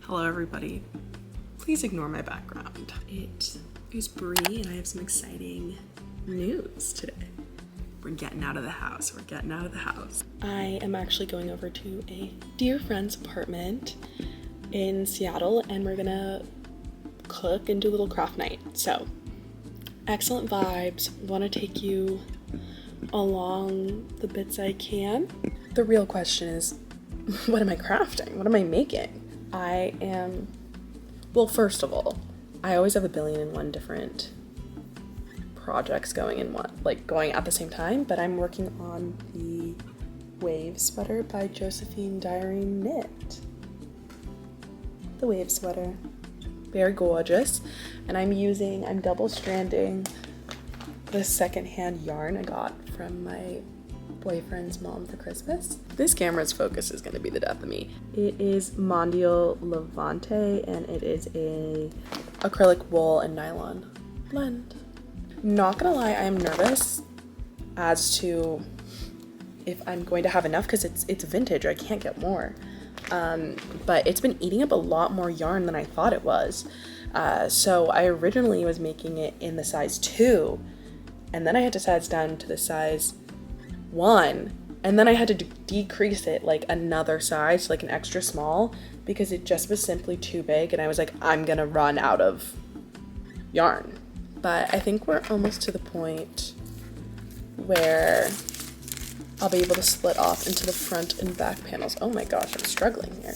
Hello everybody. Please ignore my background. It is Bree and I have some exciting news today. We're getting out of the house. I am actually going over to a dear friend's apartment in Seattle and we're gonna cook and do a little craft night. So, excellent vibes. Want to take you along the bits I can. The real question is, what am I crafting? What am I making? Well, first of all, I always have 1,000,000,001 different projects going at the same time, but I'm working on the wave sweater by Josephine Diary Knit. The wave sweater. Very gorgeous. And I'm double stranding the secondhand yarn I got from my boyfriend's mom for Christmas. This camera's focus is going to be the death of me. It is Mondial Levante and it is a acrylic wool and nylon blend. Not gonna lie, I am nervous as to if I'm going to have enough because it's vintage. I can't get more. But it's been eating up a lot more yarn than I thought it was. So I originally was making it in the size 2 and then I had to size down to the size 1 and then I had to decrease it like another size, like an extra small, because it just was simply too big and I was like, I'm gonna run out of yarn. But I think we're almost to the point where I'll be able to split off into the front and back panels. Oh my gosh, I'm struggling here.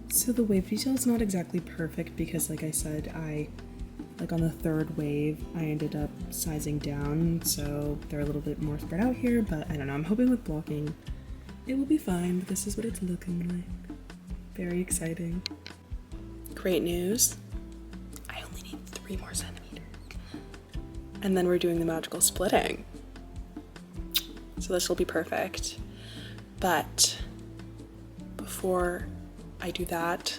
So the wave detail is not exactly perfect because like I said, on the third wave, I ended up sizing down, so they're a little bit more spread out here, but I don't know, I'm hoping with blocking it will be fine, but this is what it's looking like. Very exciting. Great news. I only need 3 more centimeters. And then we're doing the magical splitting. So this will be perfect. But before I do that,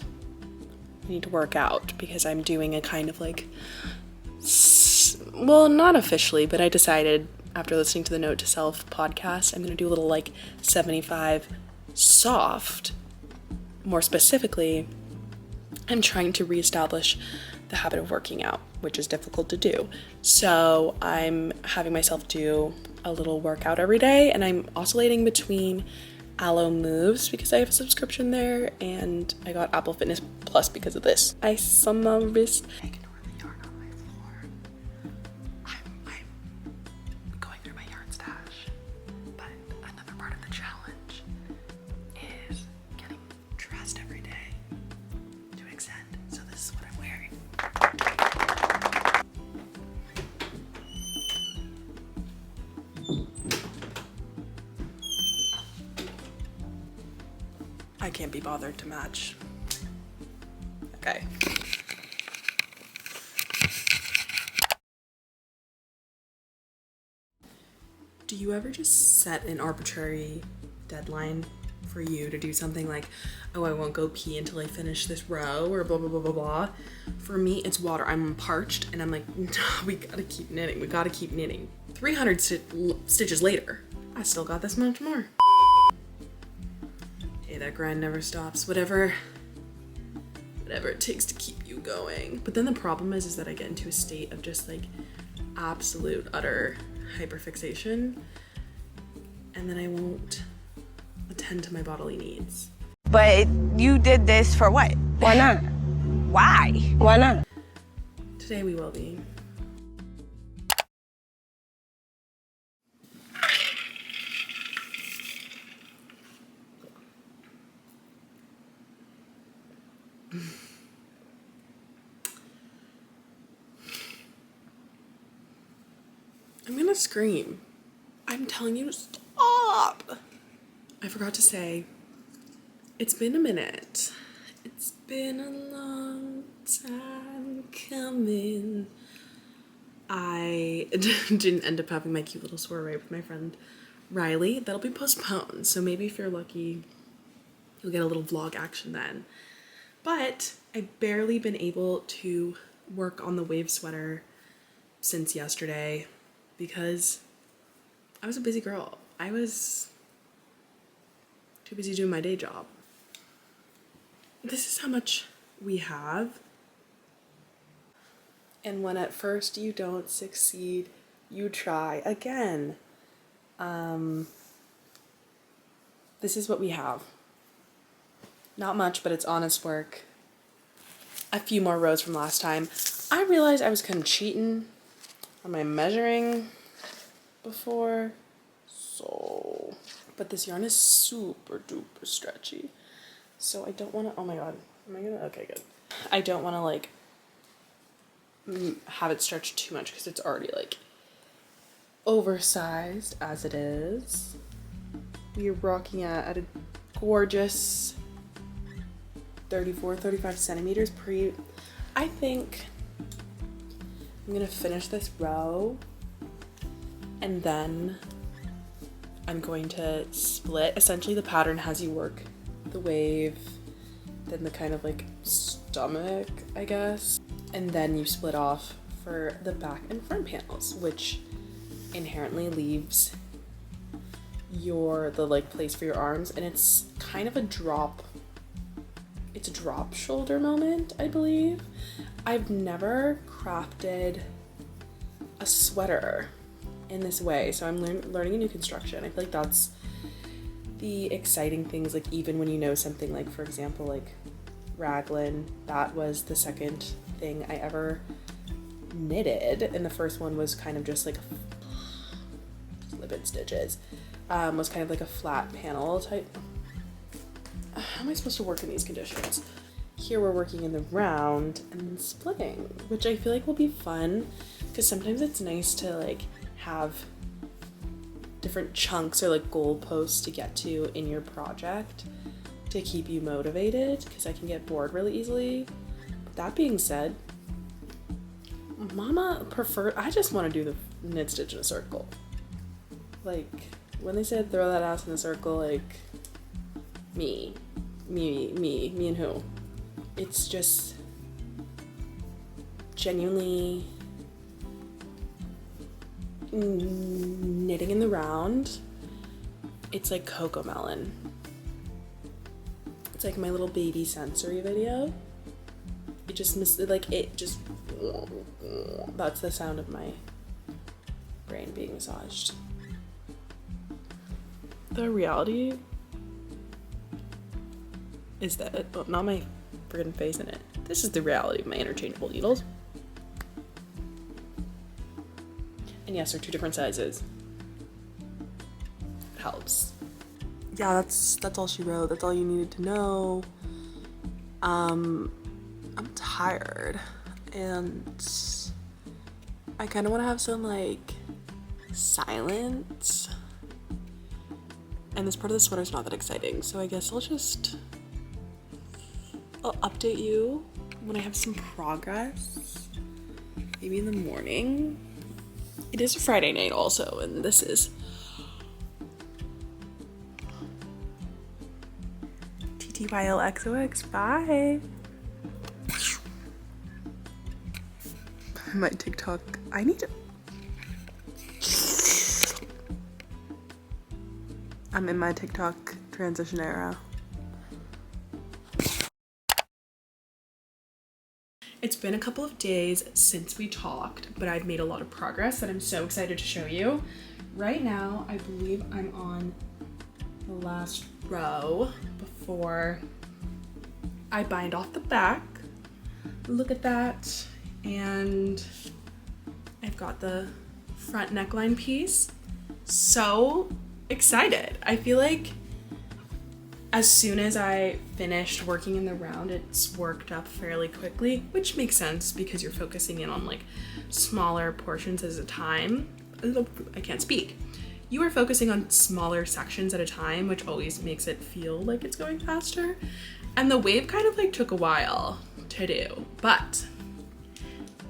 I need to work out because I'm doing a kind of well, not officially, but I decided after listening to the Note to Self podcast, I'm going to do a little 75 soft. More specifically, I'm trying to reestablish the habit of working out, which is difficult to do. So I'm having myself do a little workout every day, and I'm oscillating between Aloe Moves because I have a subscription there, and I got Apple Fitness Plus because of this. I somehow missed. Ignore the yarn on my floor. I'm going through my yarn stash, but another part of the challenge is getting dressed every day to extend. So this is what I'm wearing. I can't be bothered to match. Okay. Do you ever just set an arbitrary deadline for you to do something like, oh, I won't go pee until I finish this row or blah, blah, blah, blah, blah? For me, it's water. I'm parched and I'm like, no, we gotta keep knitting. 300 stitches later, I still got this much more. Hey, that grind never stops. Whatever it takes to keep you going. But then the problem is that I get into a state of just absolute utter hyperfixation, and then I won't attend to my bodily needs. But you did this for what? Why not? Why? Why not? Today we will be. I'm gonna scream. I'm telling you to stop. I forgot to say, it's been a minute. It's been a long time coming. I didn't end up having my cute little soiree with my friend Riley. That'll be postponed, so maybe if you're lucky, you'll get a little vlog action then. But I've barely been able to work on the wave sweater since yesterday because I was a busy girl. I was too busy doing my day job. this is how much we have. And when at first you don't succeed, you try again. This is what we have. Not much, but it's honest work. A few more rows from last time. I realized I was kind of cheating on my measuring before. So, but this yarn is super duper stretchy. So I don't want to, oh my god. Am I gonna, okay, good. I don't want to like have it stretch too much because it's already like oversized as it is. We are rocking at a gorgeous 35 centimeters pre. I think I'm gonna finish this row and then I'm going to split. Essentially the pattern has you work the wave, then the kind of like stomach, I guess, and then you split off for the back and front panels, which inherently leaves the like place for your arms, and it's kind of a drop shoulder moment, I believe. I've never crafted a sweater in this way, so I'm learning a new construction. I feel like that's the exciting things, like even when you know something, like for example like raglan, that was the second thing I ever knitted, and the first one was kind of just like slip-in stitches, was kind of like a flat panel type. How am I supposed to work in these conditions? Here we're working in the round and then splitting, which I feel like will be fun because sometimes it's nice to like have different chunks or like goalposts to get to in your project to keep you motivated, because I can get bored really easily. But that being said, Mama I just want to do the knit stitch in a circle. Like when they said throw that ass in a circle, like me and who? It's just genuinely knitting in the round. It's like Coco Melon. It's like my little baby sensory video. It just that's the sound of my brain being massaged. The reality is that, oh, not my friggin' face in it. This is the reality of my interchangeable needles. And yes, they're two different sizes. It helps. Yeah, that's all she wrote. That's all you needed to know. I'm tired and I kind of want to have some like silence. And this part of the sweater is not that exciting, so I guess I'll update you when I have some progress. Maybe in the morning. It is a Friday night also, and this is TTYLXOX. Bye. My TikTok. I need to. I'm in my TikTok transition era. It's been a couple of days since we talked, but I've made a lot of progress that I'm so excited to show you. Right now, I believe I'm on the last row before I bind off the back. Look at that. And I've got the front neckline piece. So excited. I feel like as soon as I finished working in the round, it's worked up fairly quickly, which makes sense because you're focusing in on like smaller portions at a time. I can't speak. You are focusing on smaller sections at a time, which always makes it feel like it's going faster. And the wave kind of like took a while to do, but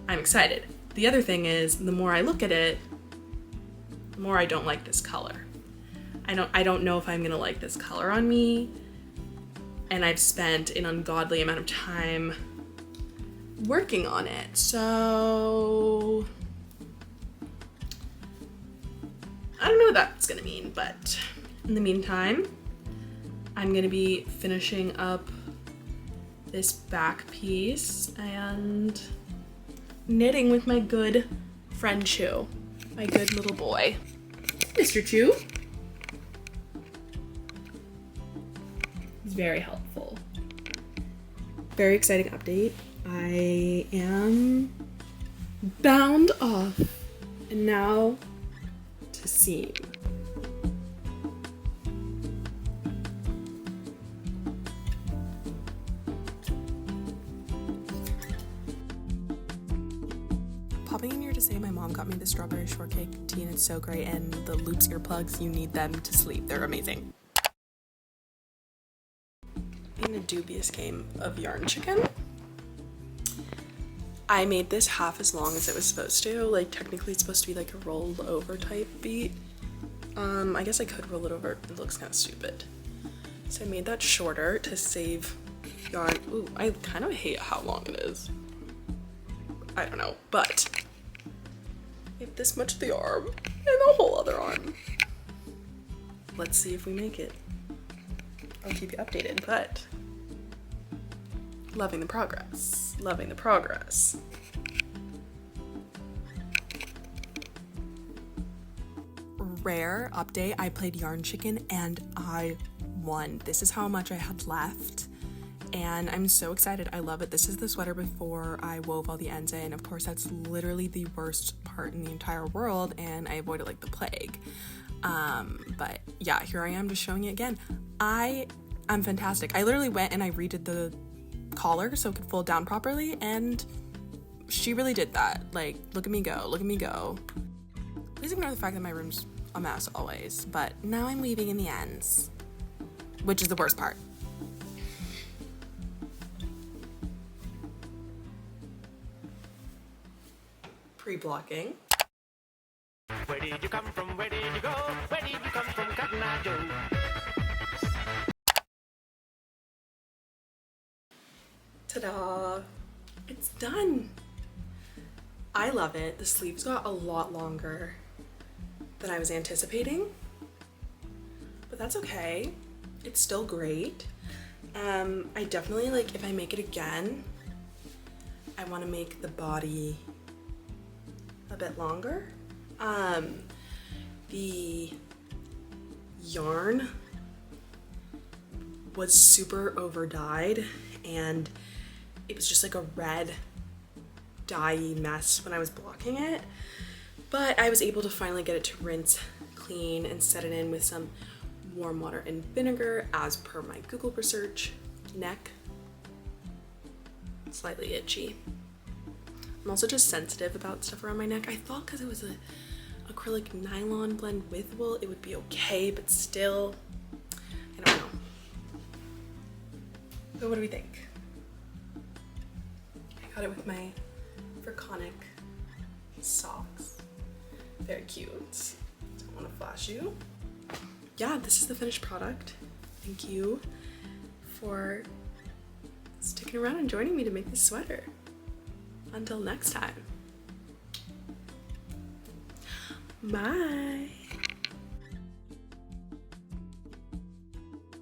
I'm excited. The other thing is, the more I look at it, the more I don't like this color. I don't know if I'm gonna like this color on me, and I've spent an ungodly amount of time working on it. So I don't know what that's gonna mean, but in the meantime, I'm gonna be finishing up this back piece and knitting with my good friend Chew, my good little boy. Mr. Chew. He's very helpful. Very exciting update. I am bound off and now to seam. Popping in here to say my mom got me the strawberry shortcake tea and it's so great, and the Loops earplugs, you need them to sleep. They're amazing. In a dubious game of yarn chicken, I made this half as long as it was supposed to. Like technically it's supposed to be like a roll over type beat. I guess I could roll it over. It looks kind of stupid. So I made that shorter to save yarn. Ooh, I kind of hate how long it is. I don't know, but I have this much of the arm and the whole other arm. Let's see if we make it. I'll keep you updated, but loving the progress, loving the progress. Rare update, I played Yarn Chicken and I won. This is how much I had left. And I'm so excited. I love it. This is the sweater before I wove all the ends in. Of course, that's literally the worst part in the entire world, and I avoid it like the plague. But yeah, here I am just showing you again. I'm fantastic. I literally went and I redid the collar so it could fold down properly, and she really did that. Like, look at me go, look at me go. Please ignore the fact that my room's a mess always, but now I'm weaving in the ends, which is the worst part. Pre-blocking. Where did you come from? Where did you go? Where did you come from, Cotton Eye Joe? Ta-da! It's done! I love it. The sleeves got a lot longer than I was anticipating, but that's okay. It's still great. I definitely, like, if I make it again, I want to make the body a bit longer. The yarn was super over dyed and it was just like a red dye-y mess when I was blocking it, but I was able to finally get it to rinse clean and set it in with some warm water and vinegar as per my Google research. Neck, slightly itchy. I'm also just sensitive about stuff around my neck. I thought because it was a acrylic nylon blend with wool it would be okay, but still, I don't know. So what do we think? I got it with my Verconic socks. Very cute. Don't want to flash you. Yeah, this is the finished product. Thank you for sticking around and joining me to make this sweater. Until next time. Bye.